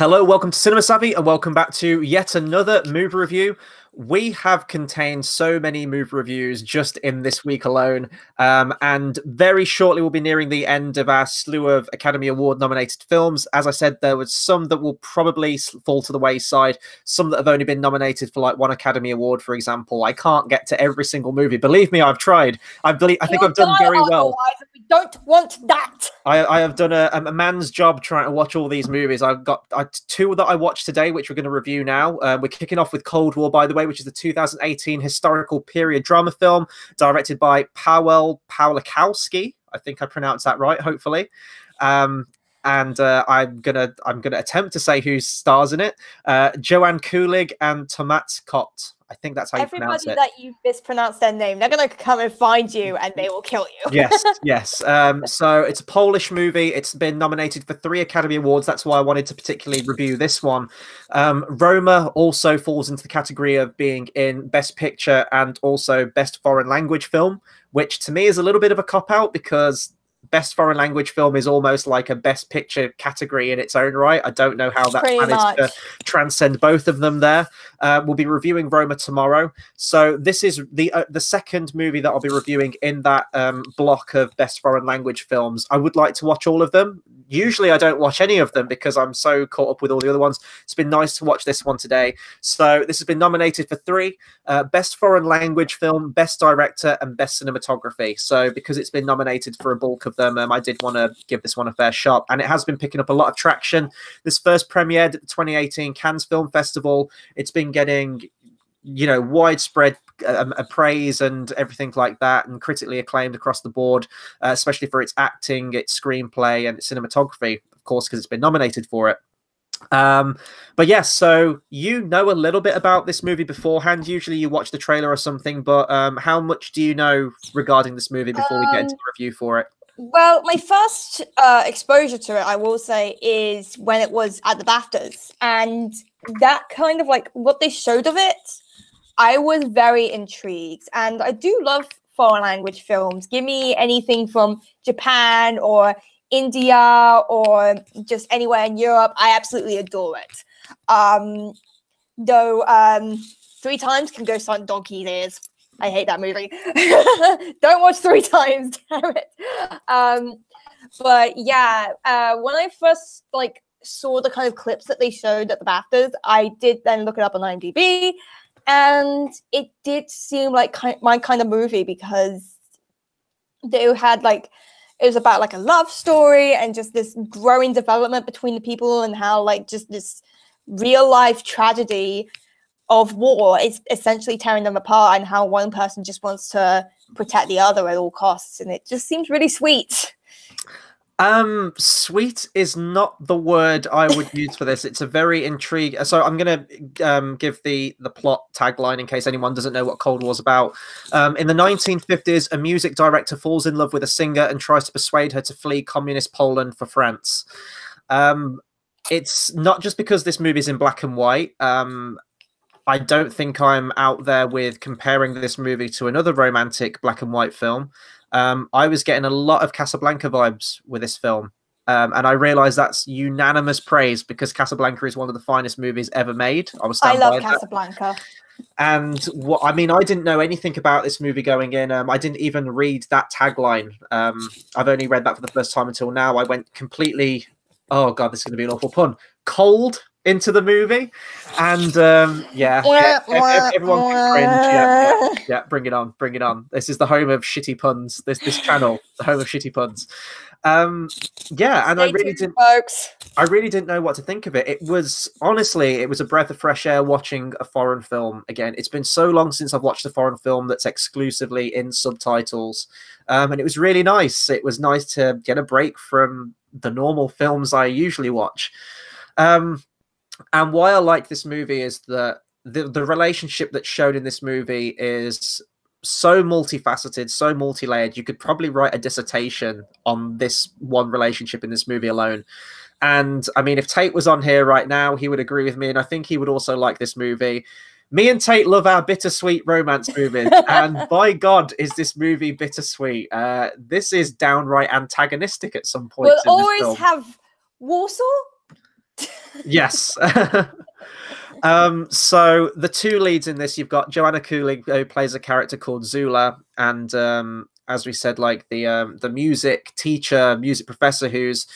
Hello, welcome to Cinema Savvy, and welcome back to yet another movie review. We have contained so many movie reviews just in this week alone, and very shortly we'll be nearing the end of our slew of Academy Award nominated films. As I said, there was some that will probably fall to the wayside, some that have only been nominated for like one Academy Award, for example. I can't get to every single movie. Believe me, I've tried. I think I've done very well. We don't want that. I have done a man's job trying to watch all these movies. I've got two that I watched today, which we're going to review now. We're kicking off with Cold War, by the way, which is the 2018 historical period drama film directed by Paweł Pawlikowski. I think I pronounced that right, hopefully. I'm gonna attempt to say who stars in it. Joanne Kulig and Tomasz Kot. I think that's how you pronounce it. Everybody that you mispronounce their name, they're going to come and find you and they will kill you. Yes. So it's a Polish movie. It's been nominated for 3 Academy Awards. That's why I wanted to particularly review this one. Roma also falls into the category of being in Best Picture and also Best Foreign Language Film, which to me is a little bit of a cop-out because Best Foreign Language Film is almost like a Best Picture category in its own right. I don't know how that managed to transcend both of them there. We'll be reviewing Roma tomorrow. So this is the second movie that I'll be reviewing in that block of Best Foreign Language Films. I would like to watch all of them. Usually I don't watch any of them because I'm so caught up with all the other ones. It's been nice to watch this one today. So this has been nominated for 3. Best Foreign Language Film, Best Director, and Best Cinematography. So because it's been nominated for a bulk of them, I did want to give this one a fair shot. And it has been picking up a lot of traction. This first premiered at the 2018 Cannes Film Festival. It's been getting, widespread praise and everything like that, and critically acclaimed across the board, especially for its acting, its screenplay, and its cinematography, of course, because it's been nominated for it. But yes, so you know a little bit about this movie beforehand. Usually you watch the trailer or something, but how much do you know regarding this movie before we get into the review for it? Well, my first exposure to it, I will say, is when it was at the BAFTAs. And that kind of like what they showed of it, I was very intrigued. And I do love foreign language films. Give me anything from Japan or India or just anywhere in Europe. I absolutely adore it. Though 3 times can go suck donkey's ears. I hate that movie. Don't watch 3 times, damn it. But yeah, when I first saw the kind of clips that they showed at the BAFTAs, I did then look it up on IMDb, and it did seem like my kind of movie because they had it was about a love story and just this growing development between the people and how just this real life tragedy of war is essentially tearing them apart and how one person just wants to protect the other at all costs. And it just seems really sweet. Sweet is not the word I would use for this. It's a very intriguing. So I'm going to give the plot tagline in case anyone doesn't know what Cold War's about. In the 1950s, a music director falls in love with a singer and tries to persuade her to flee communist Poland for France. It's not just because this movie is in black and white. I don't think I'm out there with comparing this movie to another romantic black and white film. I was getting a lot of Casablanca vibes with this film. And I realize that's unanimous praise because Casablanca is one of the finest movies ever made. I love Casablanca. And I didn't know anything about this movie going in. I didn't even read that tagline. I've only read that for the first time until now. I went completely, oh God, this is going to be an awful pun, cold into the movie, and everyone can cringe. Yeah, bring it on. This is the home of shitty puns. This channel, the home of shitty puns. And I really didn't know what to think of it. It was a breath of fresh air watching a foreign film again. It's been so long since I've watched a foreign film that's exclusively in subtitles, and it was really nice. It was nice to get a break from the normal films I usually watch. And why I like this movie is that the relationship that's shown in this movie is so multifaceted, so multi-layered. You could probably write a dissertation on this one relationship in this movie alone. And I mean, if Tate was on here right now, he would agree with me. And I think he would also like this movie. Me and Tate love our bittersweet romance movies. And by God, is this movie bittersweet. This is downright antagonistic at some point. We'll always have Warsaw. Yes. So the two leads in this, you've got Joanna Cooley, who plays a character called Zula, and as we said, like the music teacher, music professor, who's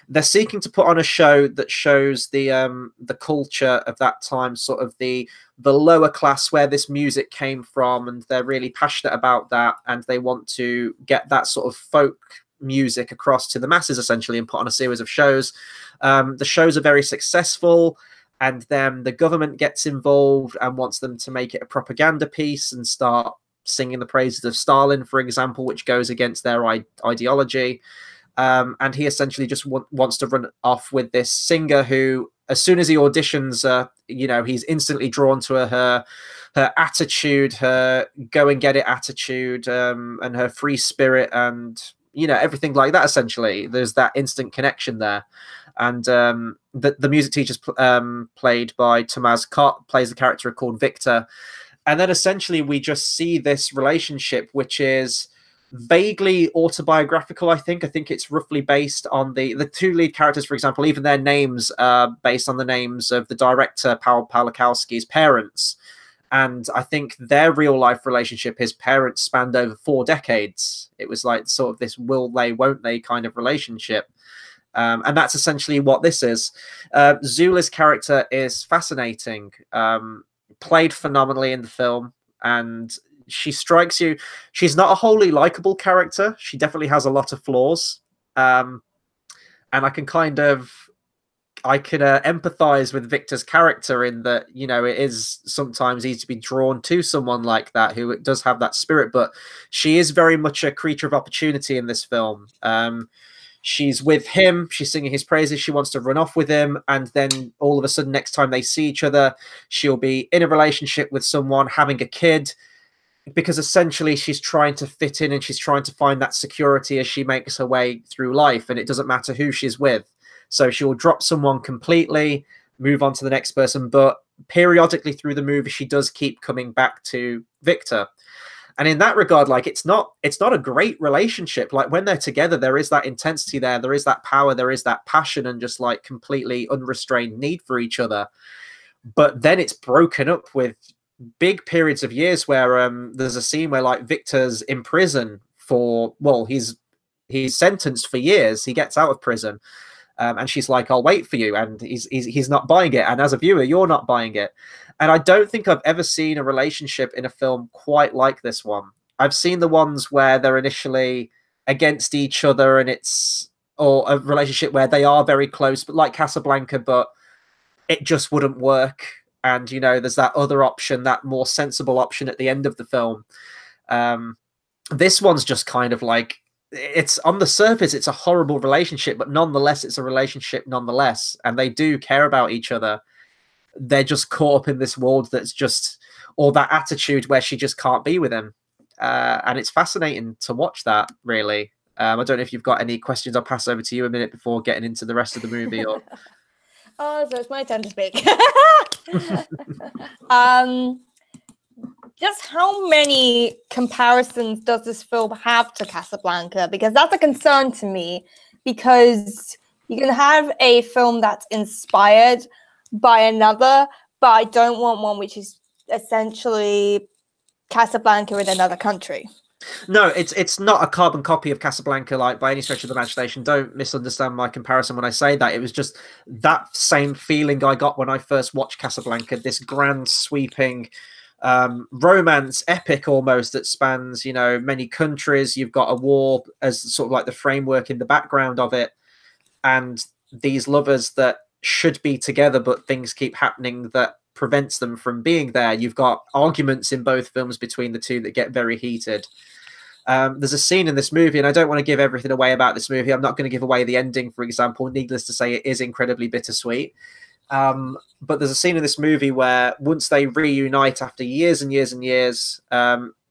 they're seeking to put on a show that shows the culture of that time, sort of the lower class where this music came from, and they're really passionate about that, and they want to get that sort of folk music across to the masses essentially and put on a series of shows. The shows are very successful, and then the government gets involved and wants them to make it a propaganda piece and start singing the praises of Stalin, for example, which goes against their ideology. And he essentially just wants to run off with this singer who, as soon as he auditions, he's instantly drawn to her attitude, her go and get it attitude, and her free spirit, and everything like that. Essentially, there's that instant connection there. And the music teacher's played by Tomaz Kott, plays a character called Victor. And then essentially we just see this relationship, which is vaguely autobiographical. I think it's roughly based on the two lead characters, for example, even their names are based on the names of the director, Paul Pawlikowski's parents. And I think their real life relationship, his parents, spanned over 4 decades. It was like sort of this will they, won't they kind of relationship. And that's essentially what this is. Zula's character is fascinating, played phenomenally in the film, and she strikes you. She's not a wholly likable character. She definitely has a lot of flaws. And I can empathize with Victor's character in that, it is sometimes easy to be drawn to someone like that who does have that spirit, but she is very much a creature of opportunity in this film. She's with him, she's singing his praises, she wants to run off with him, and then all of a sudden next time they see each other, she'll be in a relationship with someone, having a kid, because essentially she's trying to fit in and she's trying to find that security as she makes her way through life, and it doesn't matter who she's with. So she'll drop someone completely, move on to the next person, but periodically through the movie she does keep coming back to Victor. And in that regard, like it's not a great relationship. Like when they're together, there is that intensity there is that power, there is that passion, and just like completely unrestrained need for each other. But then it's broken up with big periods of years where there's a scene where like Victor's in prison for, well, he's sentenced for years. He gets out of prison, and she's like, I'll wait for you, and he's not buying it, and as a viewer you're not buying it. And I don't think I've ever seen a relationship in a film quite like this one. I've seen the ones where they're initially against each other and or a relationship where they are very close, but like Casablanca, but it just wouldn't work. And, there's that other option, that more sensible option at the end of the film. This one's just kind of like, it's on the surface, it's a horrible relationship, but nonetheless, it's a relationship nonetheless. And they do care about each other. They're just caught up in this world that's just, or that attitude where she just can't be with him. And it's fascinating to watch that, really. I don't know if you've got any questions. I'll pass over to you a minute before getting into the rest of the movie. Or oh, so it's my turn to speak. Just how many comparisons does this film have to Casablanca? Because that's a concern to me, because you can have a film that's inspired by another, but I don't want one which is essentially Casablanca in another country. No, it's not a carbon copy of Casablanca, like by any stretch of the imagination. Don't misunderstand my comparison when I say that. It was just that same feeling I got when I first watched Casablanca, this grand sweeping romance epic almost that spans, many countries. You've got a war as sort of like the framework in the background of it, and these lovers that should be together, but things keep happening that prevents them from being there. You've got arguments in both films between the two that get very heated. There's a scene in this movie, and I don't want to give everything away about this movie. I'm not going to give away the ending, for example. Needless to say, it is incredibly bittersweet. But there's a scene in this movie where once they reunite after years and years and years,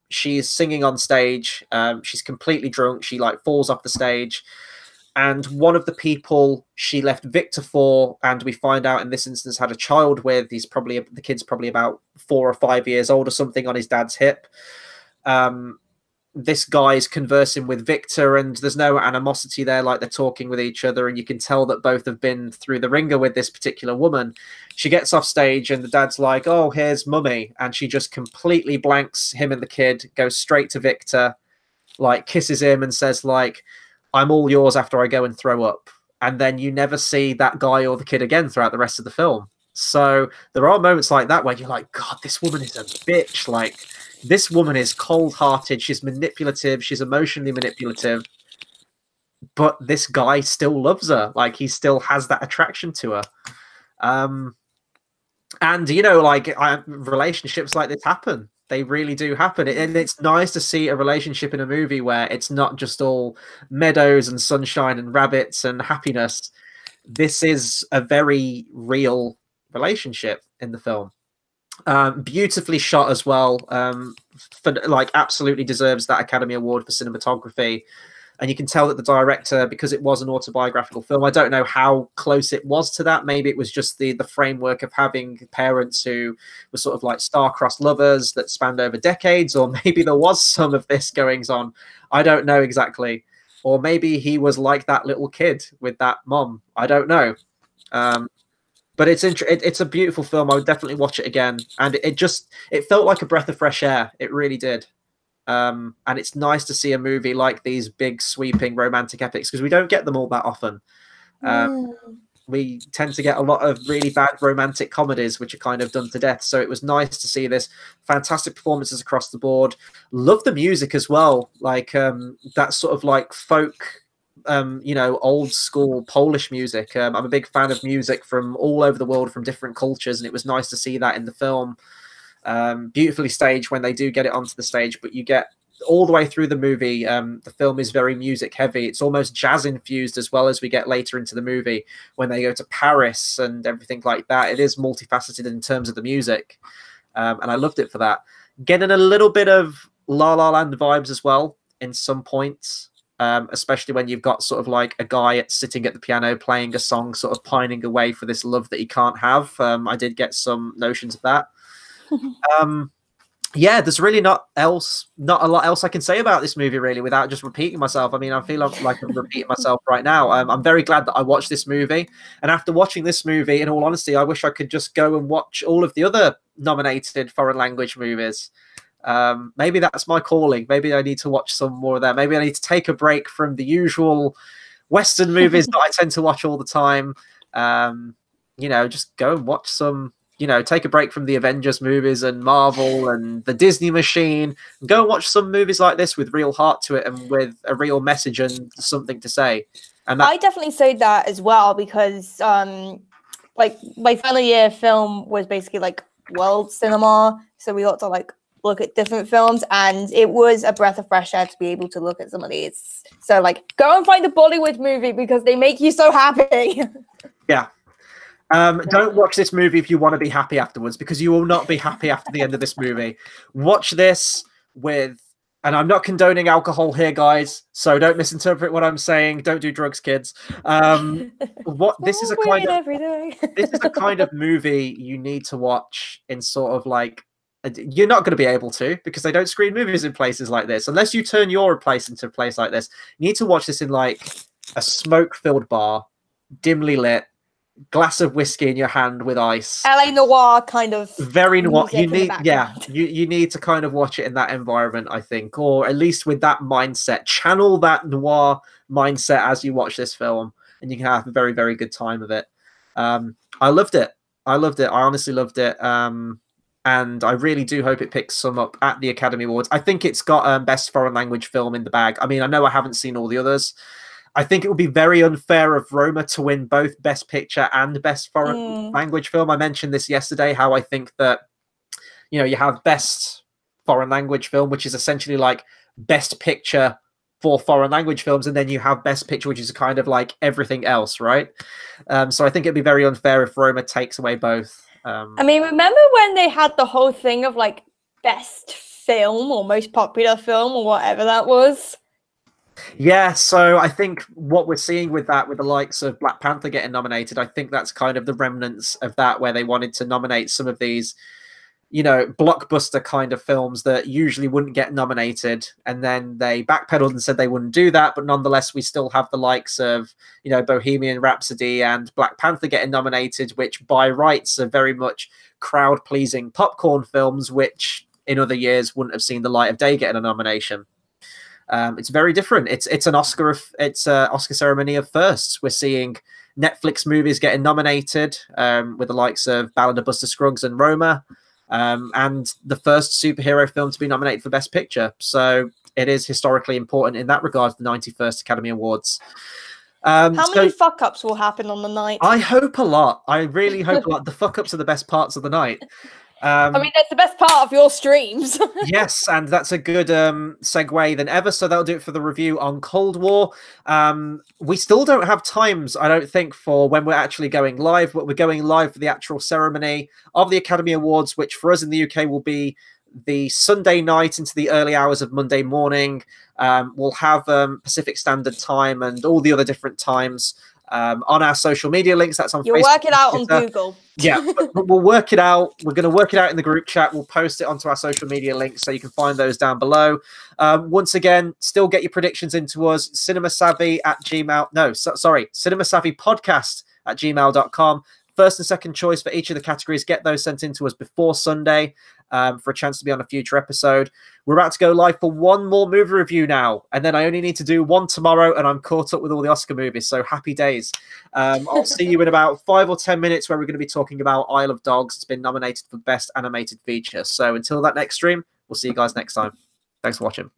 she's singing on stage. She's completely drunk. She like falls off the stage. And one of the people she left Victor for, and we find out in this instance had a child with, the kid's probably about 4 or 5 years old or something, on his dad's hip. this guy's conversing with Victor, and there's no animosity there, like they're talking with each other, and you can tell that both have been through the ringer with this particular woman. She gets off stage, and the dad's like, "Oh, here's Mummy," and she just completely blanks him and the kid, goes straight to Victor, like kisses him, and says, like, "I'm all yours after I go and throw up." And then you never see that guy or the kid again throughout the rest of the film. So there are moments like that where you're like, God, this woman is a bitch. Like, this woman is cold-hearted. She's manipulative. She's emotionally manipulative. But this guy still loves her. Like, he still has that attraction to her. And, you know, like, relationships like this happen. They really do happen. And it's nice to see a relationship in a movie where it's not just all meadows and sunshine and rabbits and happiness. This is a very real relationship in the film. Beautifully shot as well. For, like, absolutely deserves that Academy Award for cinematography. And you can tell that the director, because it was an autobiographical film, I don't know how close it was to that. Maybe it was just the framework of having parents who were sort of like star-crossed lovers that spanned over decades, or maybe there was some of this goings on. I don't know exactly. Or maybe he was like that little kid with that mom. I don't know. But it's a beautiful film. I would definitely watch it again. And it felt like a breath of fresh air. It really did. And it's nice to see a movie like these big sweeping romantic epics, because we don't get them all that often. We tend to get a lot of really bad romantic comedies which are kind of done to death. So it was nice to see this fantastic performances across the board. Love the music as well, like that sort of like folk, you know, old school Polish music. I'm a big fan of music from all over the world, from different cultures, and it was nice to see that in the film. Beautifully staged when they do get it onto the stage, but you get all the way through the movie, the film is very music heavy. It's almost jazz infused as well, as we get later into the movie when they go to Paris and everything like that. It is multifaceted in terms of the music, and I loved it for that. Getting a little bit of La La Land vibes as well in some points, especially when you've got sort of like a guy sitting at the piano playing a song, sort of pining away for this love that he can't have. I did get some notions of that. Yeah, there's really not a lot else I can say about this movie, really, without just repeating myself. I mean, I feel like I'm repeating myself right now. I'm very glad that I watched this movie, and after watching this movie, in all honesty, I wish I could just go and watch all of the other nominated foreign language movies. Maybe that's my calling. Maybe I need to watch some more of that. Maybe I need to take a break from the usual Western movies that I tend to watch all the time. You know, just go and watch some, you know, take a break from the Avengers movies and Marvel and the Disney machine, and go and watch some movies like this with real heart to it and with a real message and something to say. And I definitely say that as well, because like my final year film was basically like world cinema, so we got to like look at different films, and it was a breath of fresh air to be able to look at some of these. So like, go and find a Bollywood movie because they make you so happy. Yeah. Don't watch this movie if you want to be happy afterwards, because you will not be happy after the end of this movie. Watch this with, and I'm not condoning alcohol here, guys, so don't misinterpret what I'm saying. Don't do drugs, kids. This is a kind of this is a kind of movie you need to watch in sort of like, you're not going to be able to, because they don't screen movies in places like this unless you turn your place into a place like this. You need to watch this in like a smoke-filled bar, dimly lit, glass of whiskey in your hand with ice. LA noir kind of. Very noir. You need, yeah, you need to kind of watch it in that environment, I think, or at least with that mindset. Channel that noir mindset as you watch this film, and you can have a very, very good time of it. I loved it. I loved it. I honestly loved it. And I really do hope it picks some up at the Academy Awards. I think it's got Best Foreign Language Film in the bag. I mean, I know I haven't seen all the others. I think it would be very unfair of Roma to win both Best Picture and Best Foreign Language Film. I mentioned this yesterday, how I think that, you know, you have Best Foreign Language Film, which is essentially like Best Picture for foreign language films, and then you have Best Picture, which is kind of like everything else, right? So I think it'd be very unfair if Roma takes away both. I mean, remember when they had the whole thing of like Best Film or Most Popular Film or whatever that was? Yeah, so I think what we're seeing with that, with the likes of Black Panther getting nominated, I think that's kind of the remnants of that, where they wanted to nominate some of these blockbuster kind of films that usually wouldn't get nominated, and then they backpedaled and said they wouldn't do that, but nonetheless we still have the likes of Bohemian Rhapsody and Black Panther getting nominated, which by rights are very much crowd pleasing popcorn films, which in other years wouldn't have seen the light of day getting a nomination. It's very different. It's an Oscar ceremony of firsts. We're seeing Netflix movies getting nominated, with the likes of Ballad of Buster Scruggs and Roma, and the first superhero film to be nominated for Best Picture. So it is historically important in that regard, the 91st Academy Awards. How many fuck-ups will happen on the night? I hope a lot. I really hope a lot. The fuck-ups are the best parts of the night. I mean, that's the best part of your streams. Yes, and that's a good segue than ever. So that'll do it for the review on Cold War. We still don't have times, I don't think, for when we're actually going live, but we're going live for the actual ceremony of the Academy Awards, which for us in the UK will be the Sunday night into the early hours of Monday morning. We'll have Pacific Standard Time and all the other different times on our social media links. That's on You'll Facebook, work it out on Google. Yeah, but we'll work it out. We're going to work it out in the group chat. We'll post it onto our social media links, so you can find those down below. Once again, still get your predictions into us. cinemasavvy podcast@gmail.com. First and second choice for each of the categories. Get those sent in to us before Sunday for a chance to be on a future episode. We're about to go live for one more movie review now, and then I only need to do one tomorrow, and I'm caught up with all the Oscar movies, so happy days. I'll see you in about 5 or 10 minutes, where we're going to be talking about Isle of Dogs. It's been nominated for Best Animated Feature. So until that next stream, we'll see you guys next time. Thanks for watching.